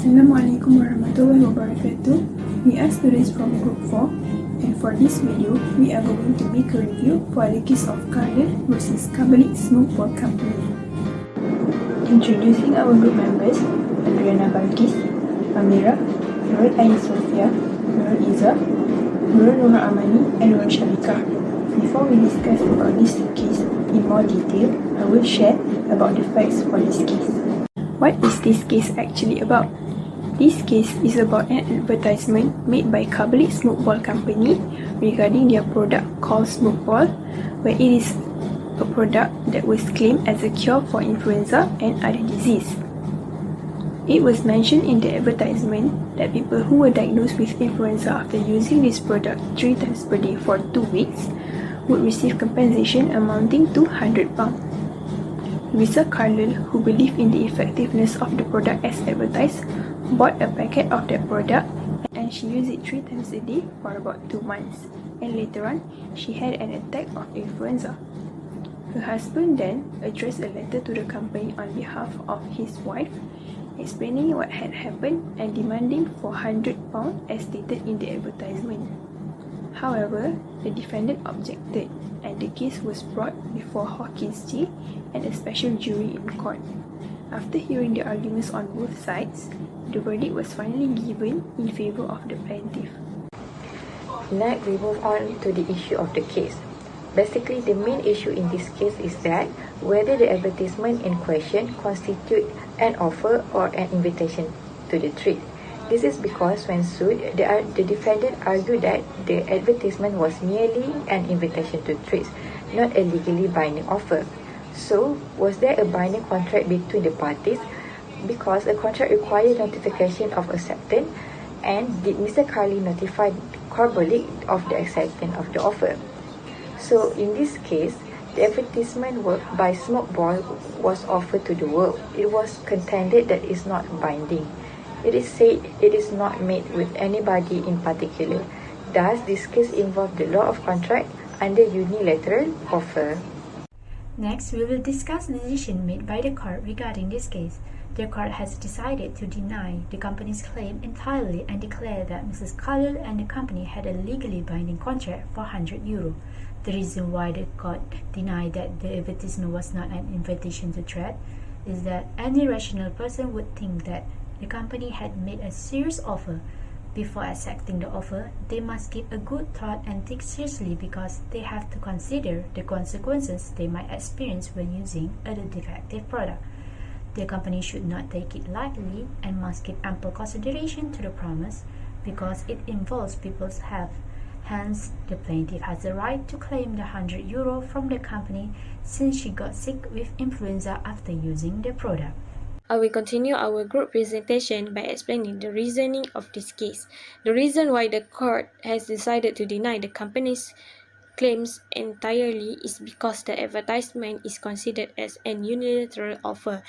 Assalamualaikum warahmatullahi wabarakatuh. We are students from Group 4, and for this video, we are going to make a review for the case of Carlill versus Carbolic Smoke Ball Company. Introducing our group members: Adriana Balkis, Amira, Nurul Ain Sofia, Nurul Iza, Nurul Nura Amani, and Nurul Sharika. Before we discuss about this case in more detail, I will share about the facts for this case. What is this case actually about? This case is about an advertisement made by Carbolic Smoke Ball Company regarding their product called Smoke Ball, where it is a product that was claimed as a cure for influenza and other disease. It was mentioned in the advertisement that people who were diagnosed with influenza after using this product 3 times per day for 2 weeks would receive compensation amounting to £100. Mr. Carlill, who believed in the effectiveness of the product as advertised, bought a packet of that product and she used it 3 times a day for about 2 months, and later on she had an attack of influenza. Her husband then addressed a letter to the company on behalf of his wife, explaining what had happened and demanding for £100 as stated in the advertisement. However, the defendant objected and the case was brought before Hawkins G and a special jury in court. After hearing the arguments on both sides, the verdict was finally given in favor of the plaintiff. Next, we move on to the issue of the case. Basically, the main issue in this case is that whether the advertisement in question constitute an offer or an invitation to the treat. This is because when sued, the defendant argued that the advertisement was merely an invitation to treats, not a legally binding offer. So, was there a binding contract between the parties? Because a contract requires notification of acceptance, and did Mr. Carlill notify Carbolic of the acceptance of the offer? So, in this case, the advertisement by Smoke Ball was offered to the world. It was contended that it's not binding. It is said it is not made with anybody in particular. Does this case involve the law of contract under unilateral offer? Next, we will discuss the decision made by the court regarding this case. The court has decided to deny the company's claim entirely and declare that Mrs. Carlill and the company had a legally binding contract for €100. The reason why the court denied that the advertisement was not an invitation to trade is that any rational person would think that the company had made a serious offer. Before accepting the offer, they must give a good thought and think seriously because they have to consider the consequences they might experience when using a defective product. The company should not take it lightly and must give ample consideration to the promise because it involves people's health. Hence, the plaintiff has the right to claim the €100 from the company since she got sick with influenza after using the product. I will continue our group presentation by explaining the reasoning of this case. The reason why the court has decided to deny the company's claims entirely is because the advertisement is considered as an unilateral offer.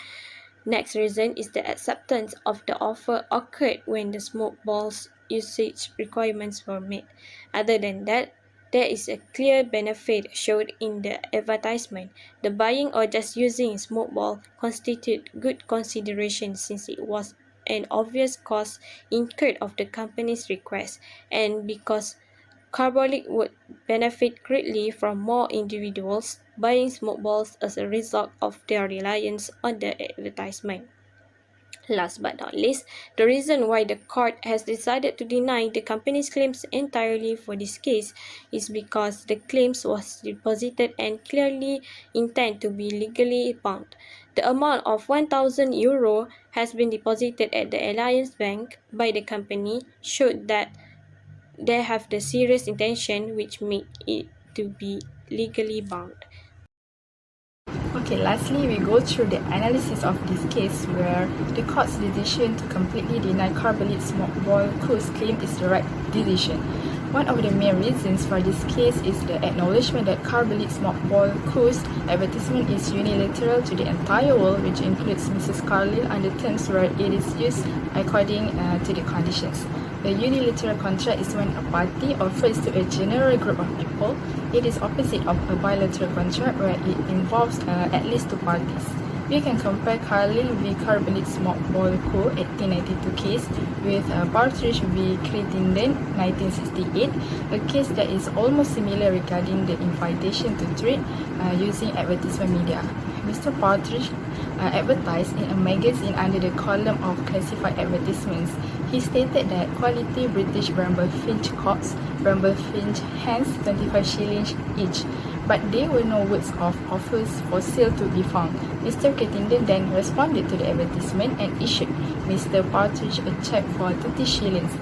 Next reason is the acceptance of the offer occurred when the smoke balls usage requirements were met. Other than that, there is a clear benefit showed in the advertisement. The buying or just using smoke ball constitute good consideration since it was an obvious cost incurred of the company's request, and because Carbolic would benefit greatly from more individuals buying smoke balls as a result of their reliance on the advertisement. Last but not least, the reason why the court has decided to deny the company's claims entirely for this case is because the claims was deposited and clearly intend to be legally bound. The amount of €1,000 has been deposited at the Alliance Bank by the company showed that they have the serious intention which make it to be legally bound. Okay, lastly, we go through the analysis of this case where the court's decision to completely deny Carbolic Smoke Ball Co's claim is the right decision. One of the main reasons for this case is the acknowledgement that Carbolic Smoke Ball Co's advertisement is unilateral to the entire world, which includes Mrs. Carlill under terms where it is used according to the conditions. A unilateral contract is when a party offers to a general group of people. It is opposite of a bilateral contract where it involves at least 2 parties. We can compare Carlill v. Carbolic Smoke Ball Co. 1892 case with Partridge v. Crittenden 1968, a case that is almost similar regarding the invitation to trade using advertisement media. Mr. Partridge advertised in a magazine under the column of classified advertisements. He stated that quality British bramble finch cocks, bramble finch hens, 25 shillings each, but there were no words of offers for sale to be found. Mr. Crittenden then responded to the advertisement and issued Mr. Partridge a cheque for 30 shillings.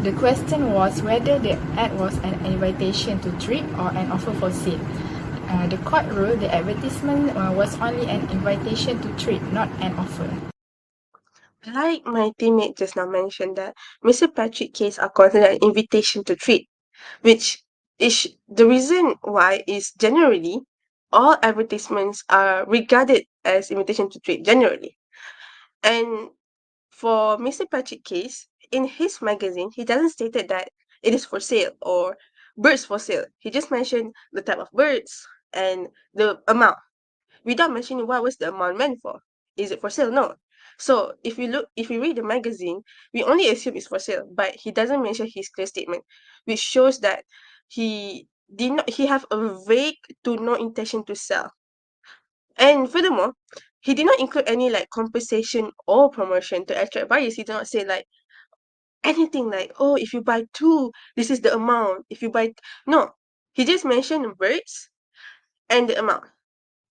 The question was whether the ad was an invitation to trade or an offer for sale. The court ruled the advertisement was only an invitation to trade, not an offer. Like my teammate just now mentioned that Mr. Patrick case are considered an invitation to trade, which is the reason why is generally all advertisements are regarded as invitation to trade generally. And for Mr. Patrick case, in his magazine, he doesn't stated that it is for sale or birds for sale. He just mentioned the type of birds and the amount without mentioning what was the amount meant for. Is it for sale? No. So if we read the magazine, we only assume it's for sale, but he doesn't mention his clear statement, which shows that he have a vague to no intention to sell. And furthermore, he did not include any like compensation or promotion to attract buyers. He did not say like anything like, oh, if you buy two, this is the amount. If you buy no, he just mentioned birds and the amount.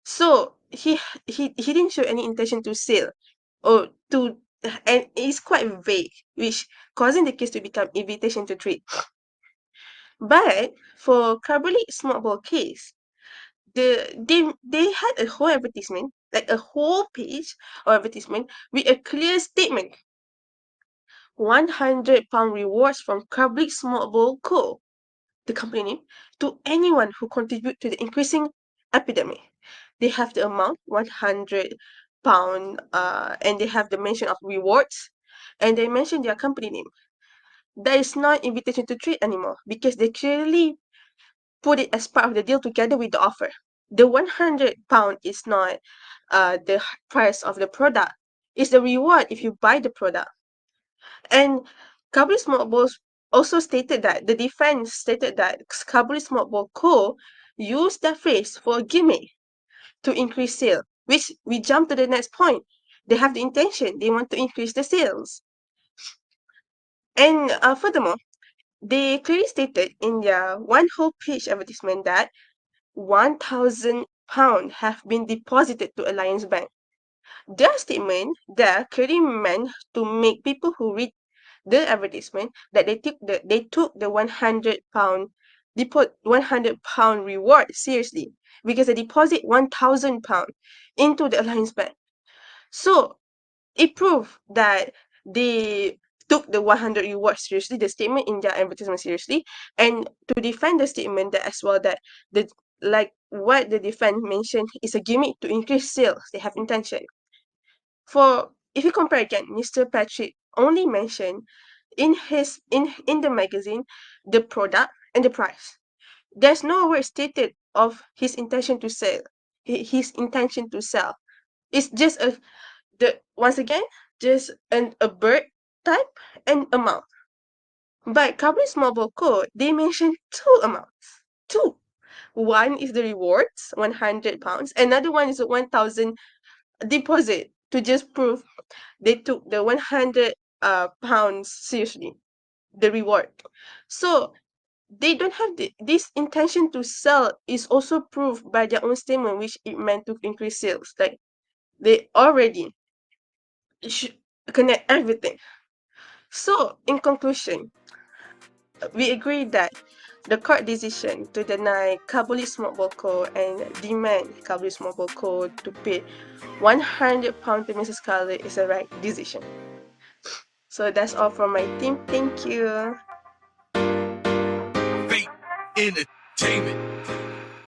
So he didn't show any intention to sell or to, and it's quite vague, which causing the case to become invitation to trade. But for Carbolic small ball case, they had a whole advertisement, like a whole page of advertisement with a clear statement. £100 rewards from Carbolic Small Ball Co., the company name, to anyone who contribute to the increasing epidemic. They have the amount £100, and they have the mention of rewards, and they mention their company name. That is not invitation to trade anymore because they clearly put it as part of the deal together with the offer. The £100 is not the price of the product. It's the reward if you buy the product. And Kabuli Smoke Balls also stated that the defense stated that Kabuli Smoke Ball Co. used that phrase for a gimmick to increase sale, which we jump to the next point. They have the intention, they want to increase the sales. And furthermore, they clearly stated in their one whole page advertisement that £1,000 have been deposited to Alliance Bank. Their statement there clearly meant to make people who read the advertisement that they took the £100 £100 reward seriously because they deposit £1,000 into the Alliance Bank. So it proved that they took the 100 reward seriously, the statement in their advertisement seriously, and to defend the statement that as well that the like what the defense mentioned is a gimmick to increase sales. They have intention. For if you compare again, Mr. Patrick only mentioned in the magazine the product and the price. There's no word stated of his intention to sell. His intention to sell. It's just once again just a bird type and amount. But Cabris Mobile Code, they mentioned two amounts. Two. One is the rewards, £100. Another one is a 1,000 deposit to just prove they took the £100 seriously, the reward. So they don't have this intention to sell is also proved by their own statement, which it meant to increase sales. Like they already connect everything. So in conclusion, we agree that the court decision to deny Kabuli Smoke Ball Co. and demand Kabuli Smoke Ball Co. to pay £100 to Mrs. Carlill is the right decision. So that's all from my team. Thank you. Fate Entertainment.